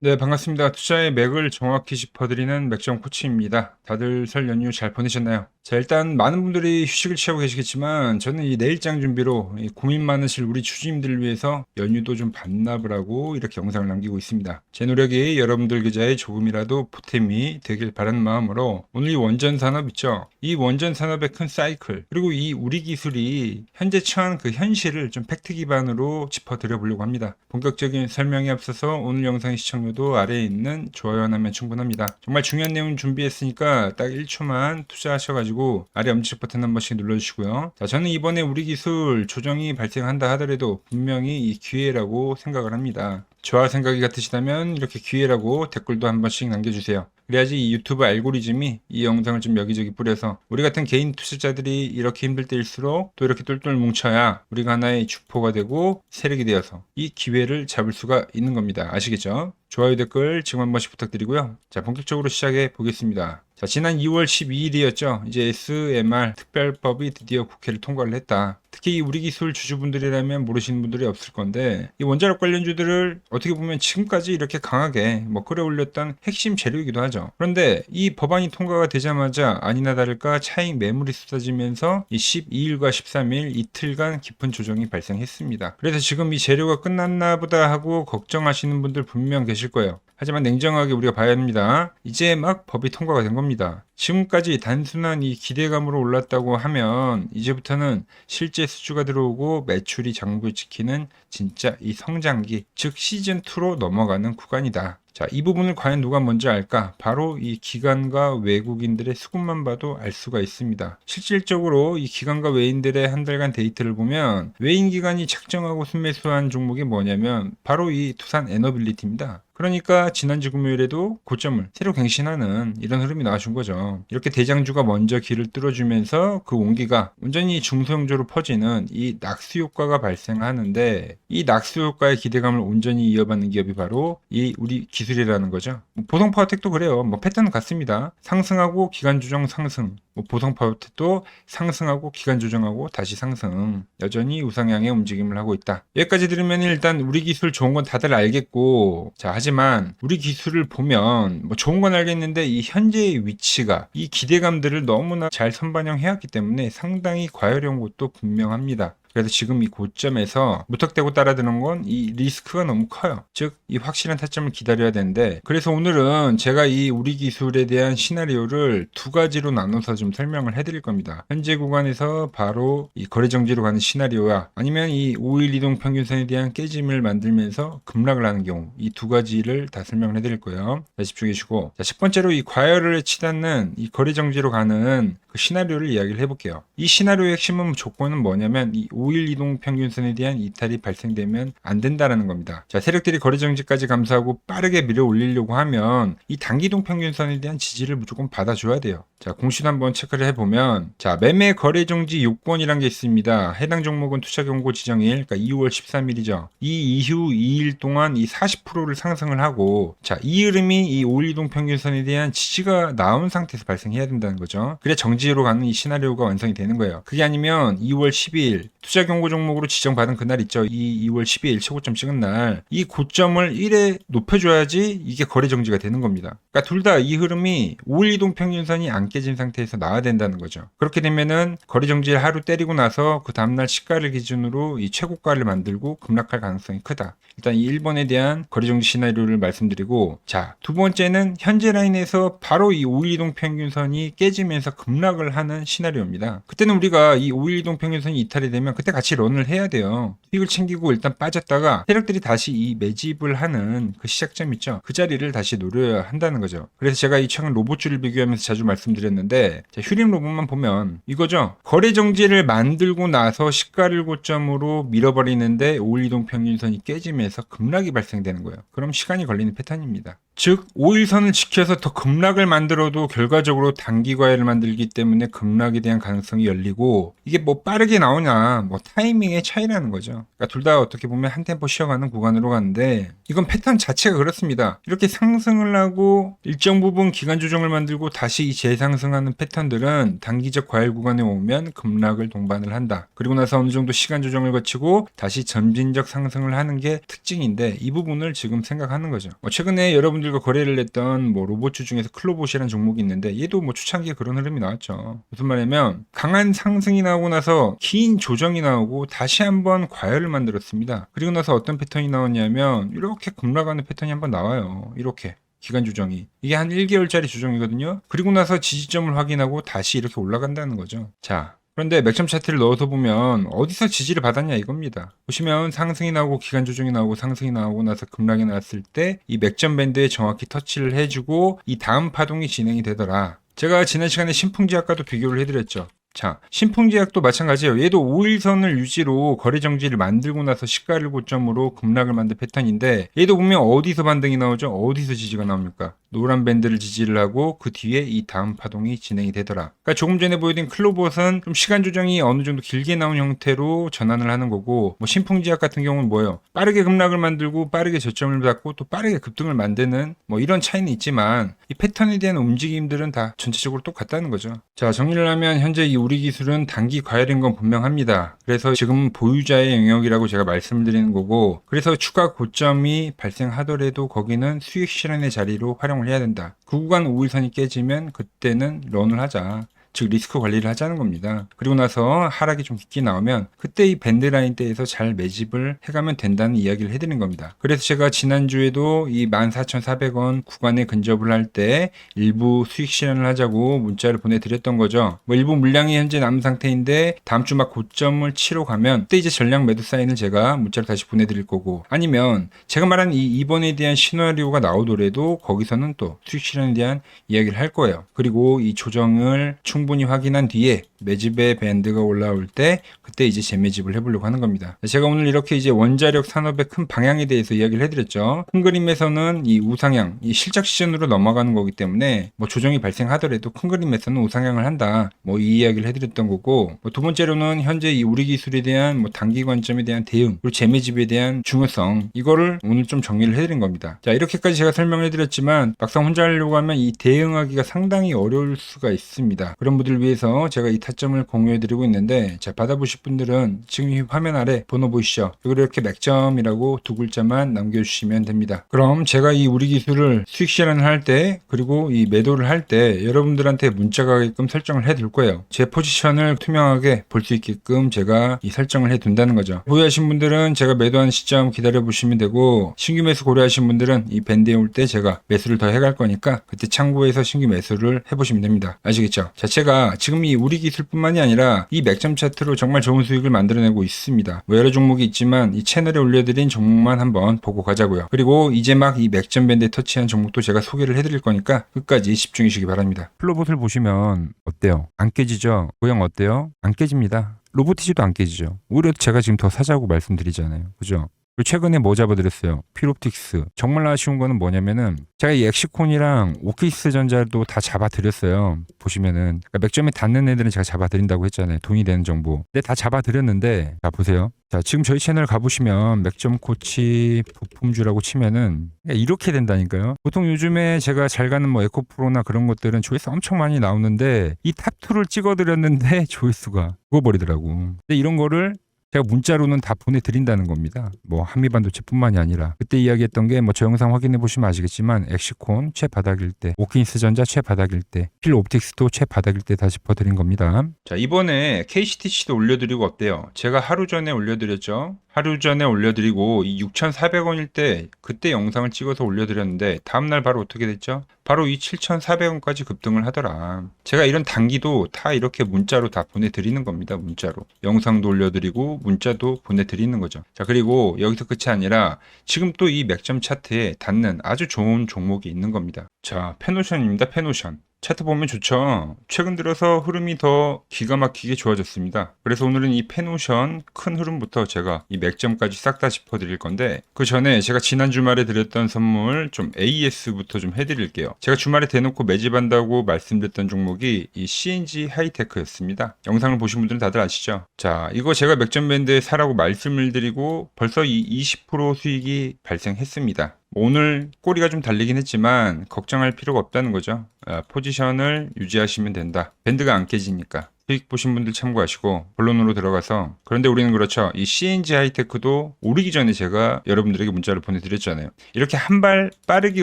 네, 반갑습니다. 투자의 맥을 정확히 짚어드리는 맥정 코치입니다. 다들 설 연휴 잘 보내셨나요? 자, 일단 많은 분들이 휴식을 취하고 계시겠지만 저는 이 내일장 준비로 이 고민 많으실 우리 주주님들을 위해서 연휴도 좀 반납을 하고 이렇게 영상을 남기고 있습니다. 제 노력이 여러분들 계좌에 조금이라도 보탬이 되길 바라는 마음으로 오늘 이 원전 산업 있죠? 이 원전 산업의 큰 사이클 그리고 이 우리 기술이 현재 처한 그 현실을 좀 팩트 기반으로 짚어드려 보려고 합니다. 본격적인 설명에 앞서서 오늘 영상의 시청료도 아래에 있는 좋아요 하나면 충분합니다. 정말 중요한 내용 준비했으니까 딱 1초만 투자하셔가지고 아래 엄지척 버튼 한 번씩 눌러주시고요. 자, 저는 이번에 우리 기술 조정이 발생한다 하더라도 분명히 이 기회라고 생각을 합니다. 저와 생각이 같으시다면 이렇게 기회라고 댓글도 한 번씩 남겨주세요. 그래야지 이 유튜브 알고리즘이 이 영상을 좀 여기저기 뿌려서 우리 같은 개인 투자자들이 이렇게 힘들 때일수록 또 이렇게 똘똘 뭉쳐야 우리가 하나의 주포가 되고 세력이 되어서 이 기회를 잡을 수가 있는 겁니다. 아시겠죠? 좋아요, 댓글 지금 한 번씩 부탁드리고요. 자, 본격적으로 시작해 보겠습니다. 자, 지난 2월 12일이었죠. 이제 SMR 특별법이 드디어 국회를 통과를 했다. 특히 이 우리 기술 주주분들이라면 모르시는 분들이 없을 건데 이 원자력 관련주들을 어떻게 보면 지금까지 이렇게 강하게 끌어올렸던 핵심 재료이기도 하죠. 그런데 이 법안이 통과가 되자마자 아니나 다를까 차익 매물이 쏟아지면서 이 12일과 13일 이틀간 깊은 조정이 발생했습니다. 그래서 지금 이 재료가 끝났나 보다 하고 걱정하시는 분들 분명 계실 거예요. 하지만 냉정하게 우리가 봐야 합니다. 이제 막 법이 통과가 된 겁니다. 지금까지 단순한 이 기대감으로 올랐다고 하면 이제부터는 실제 수주가 들어오고 매출이 장부 지키는 진짜 이 성장기, 즉 시즌2로 넘어가는 구간이다. 자, 이 부분을 과연 누가 먼저 알까? 바로 이 기관과 외국인들의 수급만 봐도 알 수가 있습니다. 실질적으로 이 기관과 외인들의 한 달간 데이터를 보면 외인 기관이 책정하고 순매수한 종목이 뭐냐면 바로 이 두산 에너빌리티입니다. 그러니까 지난주 금요일에도 고점을 새로 갱신하는 이런 흐름이 나와준 거죠. 이렇게 대장주가 먼저 길을 뚫어주면서 그 온기가 온전히 중소형주로 퍼지는 이 낙수 효과가 발생하는데 이 낙수 효과의 기대감을 온전히 이어받는 기업이 바로 이 우리 기술이라는 거죠. 보성 파워텍도 그래요. 패턴은 같습니다. 상승하고 기간 조정 상승. 보성 파워텍도 상승하고 기간 조정하고 다시 상승. 여전히 우상향의 움직임을 하고 있다. 여기까지 들으면 일단 우리 기술 좋은 건 다들 알겠고, 자, 하지만 우리 기술을 보면 좋은 건 알겠는데 이 현재의 위치가 이 기대감들을 너무나 잘 선반영해왔기 때문에 상당히 과열한 것도 분명합니다. 그래서 지금 이 고점에서 무턱대고 따라드는 건 이 리스크가 너무 커요. 즉, 이 확실한 타점을 기다려야 되는데, 그래서 오늘은 제가 이 우리 기술에 대한 시나리오를 두 가지로 나눠서 좀 설명을 해드릴 겁니다. 현재 구간에서 바로 이 거래정지로 가는 시나리오와 아니면 이 5일 이동 평균선에 대한 깨짐을 만들면서 급락을 하는 경우, 이 두 가지를 다 설명을 해드릴 거예요. 자, 집중해 주시고. 자, 첫 번째로 이 과열을 치닫는 이 거래정지로 가는 그 시나리오를 이야기를 해볼게요. 이 시나리오의 핵심은 조건은 뭐냐면 이 5일 이동 평균선에 대한 이탈이 발생되면 안 된다라는 겁니다. 자, 세력들이 거래정지까지 감소하고 빠르게 밀어 올리려고 하면 이 단기 이동 평균선에 대한 지지를 무조건 받아줘야 돼요. 자, 공시도 한번 체크를 해보면 자, 매매 거래정지 요건이란 게 있습니다. 해당 종목은 투자 경고 지정일, 그러니까 2월 13일이죠. 이 이후 2일 동안 이 40%를 상승을 하고 자, 이 흐름이 이 5일 이동 평균선에 대한 지지가 나온 상태에서 발생해야 된다는 거죠. 그래 정지로 가는 이 시나리오가 완성이 되는 거예요. 그게 아니면 2월 12일 투자 경고 종목으로 지정받은 그날 있죠. 이 2월 12일 최고점 찍은 날 이 고점을 1에 높여줘야지 이게 거래 정지가 되는 겁니다. 그러니까 둘 다 이 흐름이 5일 이동 평균선이 안 깨진 상태에서 나와야 된다는 거죠. 그렇게 되면은 거래 정지를 하루 때리고 나서 그 다음날 시가를 기준으로 이 최고가를 만들고 급락할 가능성이 크다. 일단 이 1번에 대한 거래 정지 시나리오를 말씀드리고 자, 두 번째는 현재 라인에서 바로 이 5일 이동 평균선이 깨지면서 급락을 하는 시나리오입니다. 그때는 우리가 이 5일 이동 평균선이 이탈이 되면 그때 같이 런을 해야 돼요. 수익을 챙기고 일단 빠졌다가 세력들이 다시 이 매집을 하는 그 시작점 있죠. 그 자리를 다시 노려야 한다는 거죠. 그래서 제가 이 최근 로봇주를 비교하면서 자주 말씀드렸는데 자, 휴림 로봇만 보면 이거죠. 거래 정지를 만들고 나서 시가를 고점으로 밀어버리는데 5일 이동 평균선이 깨지면서 급락이 발생되는 거예요. 그럼 시간이 걸리는 패턴입니다. 즉 5일선을 지켜서 더 급락을 만들어도 결과적으로 단기 과열을 만들기 때문에 급락에 대한 가능성이 열리고 이게 빠르게 나오냐 타이밍의 차이라는 거죠. 그러니까 둘 다 어떻게 보면 한 템포 쉬어가는 구간으로 가는데 이건 패턴 자체가 그렇습니다. 이렇게 상승을 하고 일정 부분 기간 조정을 만들고 다시 재상승하는 패턴들은 단기적 과열 구간에 오면 급락을 동반을 한다. 그리고 나서 어느 정도 시간 조정을 거치고 다시 점진적 상승을 하는 게 특징인데 이 부분을 지금 생각하는 거죠. 최근에 여러분들과 거래를 했던 로봇주 중에서 클로봇이라는 종목이 있는데 얘도 초창기에 그런 흐름이 나왔죠. 무슨 말이냐면 강한 상승이 나오고 나서 긴 조정이 나오고 다시 한번 과열을 만들었습니다. 그리고 나서 어떤 패턴이 나왔냐면 이렇게 급락하는 패턴이 한번 나와요. 이렇게 기간 조정이 이게 한 1개월짜리 조정이거든요. 그리고 나서 지지점을 확인하고 다시 이렇게 올라간다는 거죠. 자, 그런데 맥점 차트를 넣어서 보면 어디서 지지를 받았냐 이겁니다. 보시면 상승이 나오고 기간 조정이 나오고 상승이 나오고 나서 급락이 나왔을 때 이 맥점 밴드에 정확히 터치를 해주고 이 다음 파동이 진행이 되더라. 제가 지난 시간에 신풍제약과도 비교를 해드렸죠. 자, 신풍제약도 마찬가지예요. 얘도 5일선을 유지로 거래 정지를 만들고 나서 시가를 고점으로 급락을 만든 패턴인데 얘도 보면 어디서 반등이 나오죠? 어디서 지지가 나옵니까? 노란 밴드를 지지를 하고 그 뒤에 이 다음 파동이 진행이 되더라. 그러니까 조금 전에 보여드린 클로봇은 좀 시간 조정이 어느 정도 길게 나온 형태로 전환을 하는 거고 신풍제약 같은 경우는 뭐예요? 빠르게 급락을 만들고 빠르게 저점을 잡고 또 빠르게 급등을 만드는 이런 차이는 있지만 이 패턴에 대한 움직임들은 다 전체적으로 똑같다는 거죠. 자, 정리를 하면 현재 이 우리 기술은 단기 과열인 건 분명합니다. 그래서 지금 보유자의 영역이라고 제가 말씀드리는 거고 그래서 추가 고점이 발생하더라도 거기는 수익 실현의 자리로 활용을 해야 된다. 그 구간 5일선이 깨지면 그때는 런을 하자. 즉 리스크 관리를 하자는 겁니다. 그리고 나서 하락이 좀 깊게 나오면 그때 이 밴드라인 대에서 잘 매집을 해가면 된다는 이야기를 해드리는 겁니다. 그래서 제가 지난주에도 이 14,400원 구간에 근접을 할 때 일부 수익 실현을 하자고 문자를 보내드렸던 거죠. 일부 물량이 현재 남은 상태인데 다음 주 막 고점을 치러 가면 그때 이제 전량 매도 사인을 제가 문자로 다시 보내드릴 거고 아니면 제가 말한 이 2번에 대한 시나리오가 나오더라도 거기서는 또 수익 실현에 대한 이야기를 할 거예요. 그리고 이 조정을 충분히 확인한 뒤에 매집의 밴드가 올라올 때 그때 이제 재매집을 해보려고 하는 겁니다. 제가 오늘 이렇게 이제 원자력 산업의 큰 방향에 대해서 이야기를 해드렸죠. 큰 그림에서는 이 우상향, 이 실적 시즌으로 넘어가는 거기 때문에 조정이 발생하더라도 큰 그림에서는 우상향을 한다. 이 이야기를 해드렸던 거고 두 번째로는 현재 이 우리 기술에 대한 단기 관점에 대한 대응 그리고 재매집에 대한 중요성 이거를 오늘 좀 정리를 해드린 겁니다. 자, 이렇게까지 제가 설명을 해드렸지만 막상 혼자 하려고 하면 이 대응하기가 상당히 어려울 수가 있습니다. 그런 분들을 위해서 제가 이 타점을 공유해드리고 있는데 자, 받아보실 분들은 지금 이 화면 아래 번호 보이시죠? 이렇게 맥점이라고 두 글자만 남겨주시면 됩니다. 그럼 제가 이 우리 기술을 수익 실현을 할 때 그리고 이 매도를 할 때 여러분들한테 문자가 가게끔 설정을 해둘 거예요. 제 포지션을 투명하게 볼 수 있게끔 제가 이 설정을 해둔다는 거죠. 보유하신 분들은 제가 매도한 시점 기다려 보시면 되고 신규 매수 고려하신 분들은 이 밴드에 올 때 제가 매수를 더 해갈 거니까 그때 참고해서 신규 매수를 해보시면 됩니다. 아시겠죠? 자체가 지금 이 우리 기술뿐만이 아니라 이 맥점 차트로 정말 좋은 수익을 만들어내고 있습니다. 여러 종목이 있지만 이 채널에 올려드린 종목만 한번 보고 가자고요. 그리고 이제 막 이 맥점 밴드에 터치한 종목도 제가 소개를 해드릴 거니까 끝까지 집중해주시기 바랍니다. 플로봇을 보시면 어때요? 안 깨지죠? 모양 어때요? 안 깨집니다. 로보티지도 안 깨지죠. 오히려 제가 지금 더 사자고 말씀드리잖아요. 그죠? 그리고 최근에 뭐 잡아드렸어요? 필옵틱스. 정말 아쉬운 거는 뭐냐면은 제가 이 엑시콘이랑 오키스 전자도 다 잡아드렸어요. 보시면은 그러니까 맥점에 닿는 애들은 제가 잡아드린다고 했잖아요. 돈이 되는 정보. 근데 다 잡아드렸는데 자 보세요. 자 지금 저희 채널 가보시면 맥점 코치 부품주라고 치면은 이렇게 된다니까요. 보통 요즘에 제가 잘 가는 에코프로나 그런 것들은 조회수 엄청 많이 나오는데 이 탑2를 찍어드렸는데 조회수가 죽어버리더라고. 근데 이런 거를 제가 문자로는 다 보내드린다는 겁니다. 한미반도체뿐만이 아니라 그때 이야기했던 게 저 영상 확인해 보시면 아시겠지만 엑시콘 최바닥일 때, 오킨스 전자 최바닥일 때, 필옵틱스도 최바닥일 때 다 짚어드린 겁니다. 자 이번에 KCTC도 올려드리고 어때요? 제가 하루 전에 올려드렸죠. 하루 전에 올려드리고 이 6,400원일 때 그때 영상을 찍어서 올려드렸는데 다음날 바로 어떻게 됐죠? 바로 이 7,400원까지 급등을 하더라. 제가 이런 단기도 다 이렇게 문자로 다 보내드리는 겁니다. 문자로. 영상도 올려드리고 문자도 보내드리는 거죠. 자 그리고 여기서 끝이 아니라 지금 또 이 맥점 차트에 닿는 아주 좋은 종목이 있는 겁니다. 자 페노션입니다. 페노션. 차트 보면 좋죠. 최근 들어서 흐름이 더 기가 막히게 좋아졌습니다. 그래서 오늘은 이 페노션 큰 흐름부터 제가 이 맥점까지 싹 다 짚어드릴 건데, 그 전에 제가 지난 주말에 드렸던 선물 좀 AS부터 좀 해드릴게요. 제가 주말에 대놓고 매집한다고 말씀드렸던 종목이 이 CNG 하이테크였습니다. 영상을 보신 분들은 다들 아시죠? 자, 이거 제가 맥점 밴드에 사라고 말씀을 드리고 벌써 이 20% 수익이 발생했습니다. 오늘 꼬리가 좀 달리긴 했지만 걱정할 필요가 없다는 거죠. 포지션을 유지하시면 된다. 밴드가 안 깨지니까. 수익 보신 분들 참고하시고 본론으로 들어가서, 그런데 우리는 그렇죠. 이 CNG 하이테크도 오르기 전에 제가 여러분들에게 문자를 보내드렸잖아요. 이렇게 한 발 빠르게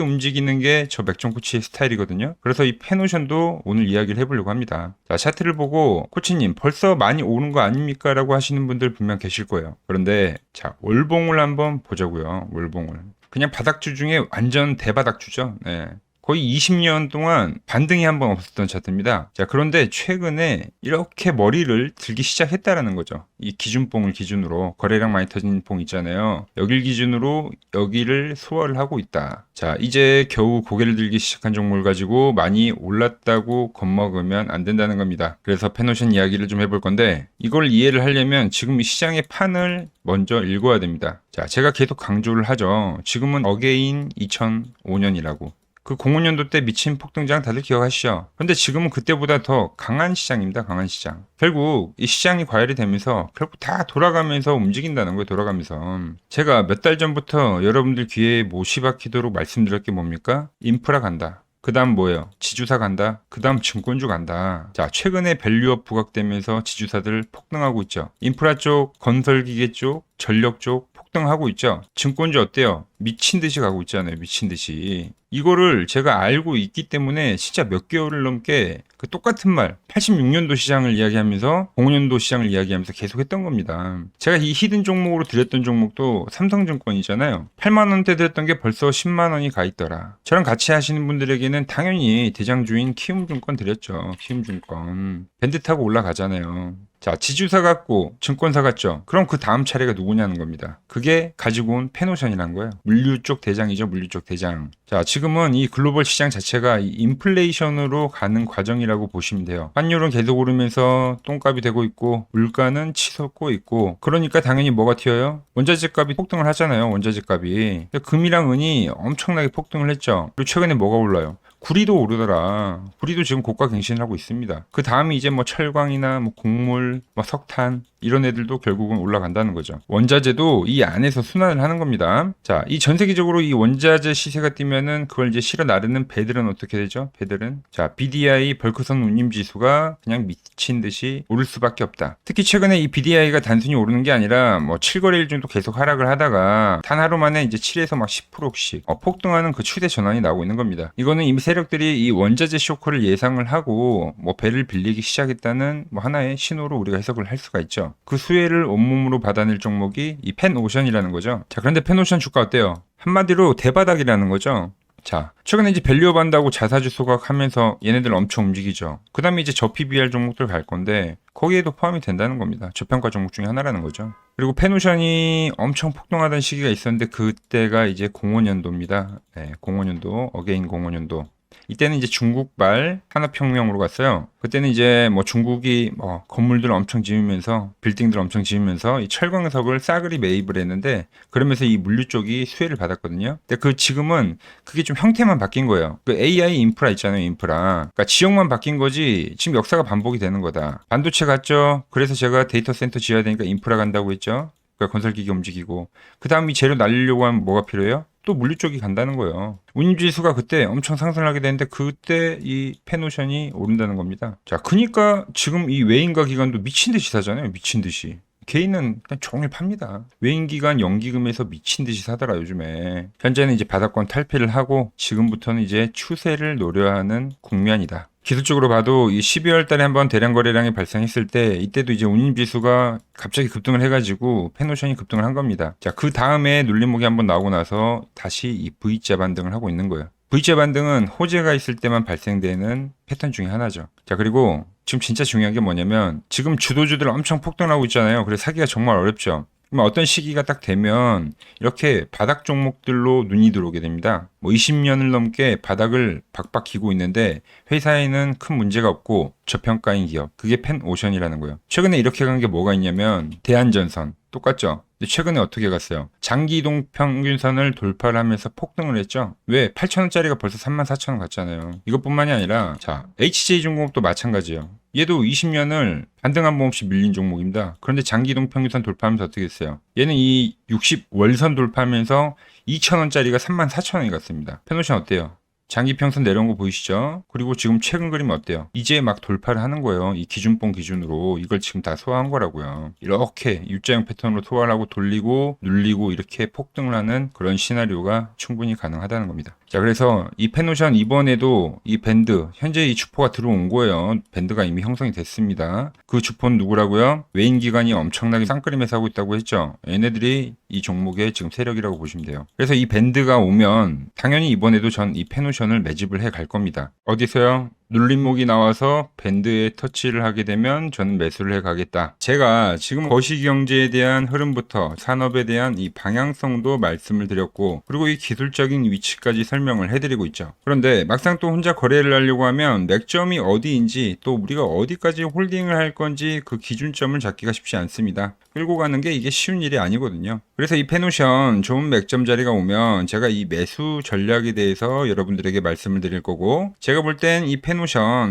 움직이는 게 저 맥점 코치의 스타일이거든요. 그래서 이 페노션도 오늘 이야기를 해보려고 합니다. 자, 차트를 보고 코치님 벌써 많이 오른 거 아닙니까? 라고 하시는 분들 분명 계실 거예요. 그런데 자, 월봉을 한번 보자고요. 월봉을. 그냥 바닥주 중에 완전 대바닥주죠. 네. 거의 20년 동안 반등이 한 번 없었던 차트입니다. 자, 그런데 최근에 이렇게 머리를 들기 시작했다라는 거죠. 이 기준봉을 기준으로, 거래량 많이 터진 봉 있잖아요. 여길 기준으로 여기를 소화를 하고 있다. 자, 이제 겨우 고개를 들기 시작한 종목을 가지고 많이 올랐다고 겁먹으면 안 된다는 겁니다. 그래서 페노션 이야기를 좀 해볼 건데, 이걸 이해를 하려면 지금 이 시장의 판을 먼저 읽어야 됩니다. 자, 제가 계속 강조를 하죠. 지금은 어게인 2005년이라고. 그 05년도 때 미친 폭등장 다들 기억하시죠? 근데 지금은 그때보다 더 강한 시장입니다. 강한 시장. 결국 이 시장이 과열이 되면서 결국 다 돌아가면서 움직인다는 거예요. 돌아가면서. 제가 몇 달 전부터 여러분들 귀에 못이 박히도록 말씀드릴 게 뭡니까? 인프라 간다. 그 다음 뭐예요? 지주사 간다. 그 다음 증권주 간다. 자, 최근에 밸류업 부각되면서 지주사들 폭등하고 있죠. 인프라 쪽, 건설기계 쪽, 전력 쪽 폭등하고 있죠. 증권주 어때요? 미친 듯이 가고 있잖아요. 미친 듯이. 이거를 제가 알고 있기 때문에 진짜 몇 개월을 넘게 그 똑같은 말, 86년도 시장을 이야기하면서 05년도 시장을 이야기하면서 계속 했던 겁니다. 제가 이 히든 종목으로 드렸던 종목도 삼성증권이잖아요. 8만 원대 드렸던 게 벌써 10만 원이 가 있더라. 저랑 같이 하시는 분들에게는 당연히 대장주인 키움증권 드렸죠. 키움증권. 밴드 타고 올라가잖아요. 자, 지주사 같고 증권사 같죠. 그럼 그 다음 차례가 누구냐는 겁니다. 그게 가지고 온 페노션이란 거예요. 물류 쪽 대장이죠. 물류 쪽 대장. 자, 지금은 이 글로벌 시장 자체가 이 인플레이션으로 가는 과정이라고 보시면 돼요. 환율은 계속 오르면서 똥값이 되고 있고 물가는 치솟고 있고, 그러니까 당연히 뭐가 튀어요? 원자재 값이 폭등을 하잖아요. 원자재 값이. 금이랑 은이 엄청나게 폭등을 했죠. 그리고 최근에 뭐가 올라요? 구리도 오르더라. 구리도 지금 고가 갱신을 하고 있습니다. 그 다음이 이제 뭐 철광이나 뭐 곡물, 뭐 석탄 이런 애들도 결국은 올라간다는 거죠. 원자재도 이 안에서 순환을 하는 겁니다. 자, 이 전 세계적으로 이 원자재 시세가 뛰면은 그걸 이제 실어 나르는 배들은 어떻게 되죠? 배들은 자, BDI 벌크선 운임 지수가 그냥 미친 듯이 오를 수밖에 없다. 특히 최근에 이 BDI가 단순히 오르는 게 아니라 뭐 7거래일 정도 계속 하락을 하다가 단 하루 만에 이제 7에서 막 10%씩 폭등하는 그 추세 전환이 나오고 있는 겁니다. 이거는 이미 세력들이 이 원자재 쇼크를 예상을 하고 뭐 배를 빌리기 시작했다는 뭐 하나의 신호로 우리가 해석을 할 수가 있죠. 그 수혜를 온몸으로 받아낼 종목이 이 펜오션이라는 거죠. 자, 그런데 펜오션 주가 어때요? 한마디로 대바닥이라는 거죠. 자, 최근에 이제 밸류업 한다고 자사주 소각하면서 얘네들 엄청 움직이죠. 그 다음에 이제 저PBR 종목들 갈 건데 거기에도 포함이 된다는 겁니다. 저평가 종목 중에 하나라는 거죠. 그리고 페노션이 엄청 폭등하던 시기가 있었는데 그때가 이제 05년도입니다. 네, 05년도, 어게인 05년도. 이때는 이제 중국발 산업혁명으로 갔어요. 그때는 이제 뭐 중국이 뭐 건물들 엄청 지으면서 빌딩들 엄청 지으면서 이 철광석을 싸그리 매입을 했는데, 그러면서 이 물류 쪽이 수혜를 받았거든요. 근데 그 지금은 그게 좀 형태만 바뀐 거예요. 그 AI 인프라 있잖아요. 인프라. 그러니까 지역만 바뀐 거지 지금 역사가 반복이 되는 거다. 반도체 갔죠. 그래서 제가 데이터 센터 지어야 되니까 인프라 간다고 했죠. 그러니까 건설기기 움직이고, 그 다음 이 재료 날리려고 하면 뭐가 필요해요? 또 물류 쪽이 간다는 거예요. 운임지수가 그때 엄청 상승하게 되는데 그때 이 페노션이 오른다는 겁니다. 자, 그러니까 지금 이 외인가 기관도 미친 듯이 사잖아요. 미친 듯이. 개인은 그냥 종일 팝니다. 외인기관 연기금에서 미친 듯이 사더라 요즘에. 현재는 이제 바닥권 탈피를 하고 지금부터는 이제 추세를 노려하는 국면이다. 기술적으로 봐도 이 12월 달에 한번 대량 거래량이 발생했을 때 이때도 이제 운임지수가 갑자기 급등을 해가지고 페노션이 급등을 한 겁니다. 자, 그 다음에 눌림목이 한번 나오고 나서 다시 이 V자 반등을 하고 있는 거예요. V자 반등은 호재가 있을 때만 발생되는 패턴 중에 하나죠. 자, 그리고 지금 진짜 중요한 게 뭐냐면 지금 주도주들 엄청 폭등하고 있잖아요. 그래서 사기가 정말 어렵죠. 그럼 어떤 시기가 딱 되면 이렇게 바닥 종목들로 눈이 들어오게 됩니다. 뭐 20년을 넘게 바닥을 박박 기고 있는데 회사에는 큰 문제가 없고 저평가인 기업, 그게 펜오션이라는 거예요. 최근에 이렇게 간 게 뭐가 있냐면 대한전선 똑같죠. 근데 최근에 어떻게 갔어요? 장기 이동 평균선을 돌파를 하면서 폭등을 했죠. 왜? 8,000원짜리가 벌써 34,000원 갔잖아요. 이것뿐만이 아니라 자, HJ중공업도 마찬가지예요. 얘도 20년을 반등한 번 없이 밀린 종목입니다. 그런데 장기 이동 평균선 돌파하면서 어떻게 했어요? 얘는 이 60월선 돌파하면서 2,000원짜리가 34,000원이 갔습니다. 펜오션 어때요? 장기 평선 내려온 거 보이시죠? 그리고 지금 최근 그림 어때요? 이제 막 돌파를 하는 거예요. 이 기준봉 기준으로 이걸 지금 다 소화한 거라고요. 이렇게 U자형 패턴으로 소화를 하고 돌리고 눌리고 이렇게 폭등을 하는 그런 시나리오가 충분히 가능하다는 겁니다. 자, 그래서 이 펜오션 이번에도 이 밴드 현재 이 주포가 들어온 거예요. 밴드가 이미 형성이 됐습니다. 그 주포는 누구라고요? 외인 기관이 엄청나게 쌍끌림에서 하고 있다고 했죠. 얘네들이 이 종목의 지금 세력이라고 보시면 돼요. 그래서 이 밴드가 오면 당연히 이번에도 전 이 펜오션을 매집을 해 갈 겁니다. 어디서요? 눌림목이 나와서 밴드에 터치를 하게 되면 저는 매수를 해 가겠다. 제가 지금 거시경제에 대한 흐름부터 산업에 대한 이 방향성도 말씀을 드렸고, 그리고 이 기술적인 위치까지 설명을 해드리고 있죠. 그런데 막상 또 혼자 거래를 하려고 하면 맥점이 어디인지, 또 우리가 어디까지 홀딩을 할 건지 그 기준점을 잡기가 쉽지 않습니다. 끌고 가는 게 이게 쉬운 일이 아니거든요. 그래서 이 펜오션 좋은 맥점 자리가 오면 제가 이 매수 전략에 대해서 여러분들에게 말씀을 드릴 거고, 제가 볼 땐 이 펜오션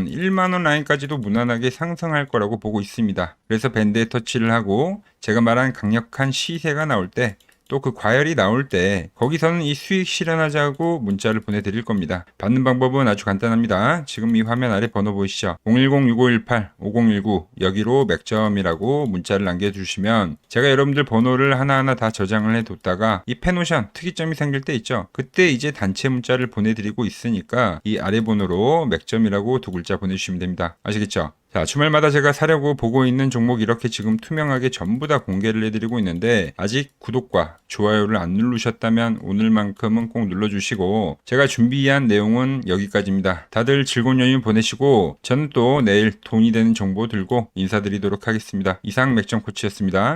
1만원 라인까지도 무난하게 상승할 거라고 보고 있습니다. 그래서 밴드에 터치를 하고 제가 말한 강력한 시세가 나올 때, 또 그 과열이 나올 때 거기서는 이 수익 실현하자고 문자를 보내드릴 겁니다. 받는 방법은 아주 간단합니다. 지금 이 화면 아래 번호 보이시죠? 010-6518-5019 여기로 맥점이라고 문자를 남겨주시면 제가 여러분들 번호를 하나하나 다 저장을 해뒀다가 이 펜오션 특이점이 생길 때 있죠? 그때 이제 단체 문자를 보내드리고 있으니까 이 아래 번호로 맥점이라고 두 글자 보내주시면 됩니다. 아시겠죠? 자, 주말마다 제가 사려고 보고 있는 종목 이렇게 지금 투명하게 전부 다 공개를 해드리고 있는데, 아직 구독과 좋아요를 안 누르셨다면 오늘만큼은 꼭 눌러주시고, 제가 준비한 내용은 여기까지입니다. 다들 즐거운 연휴 보내시고 저는 또 내일 돈이 되는 정보 들고 인사드리도록 하겠습니다. 이상 맥점 코치였습니다.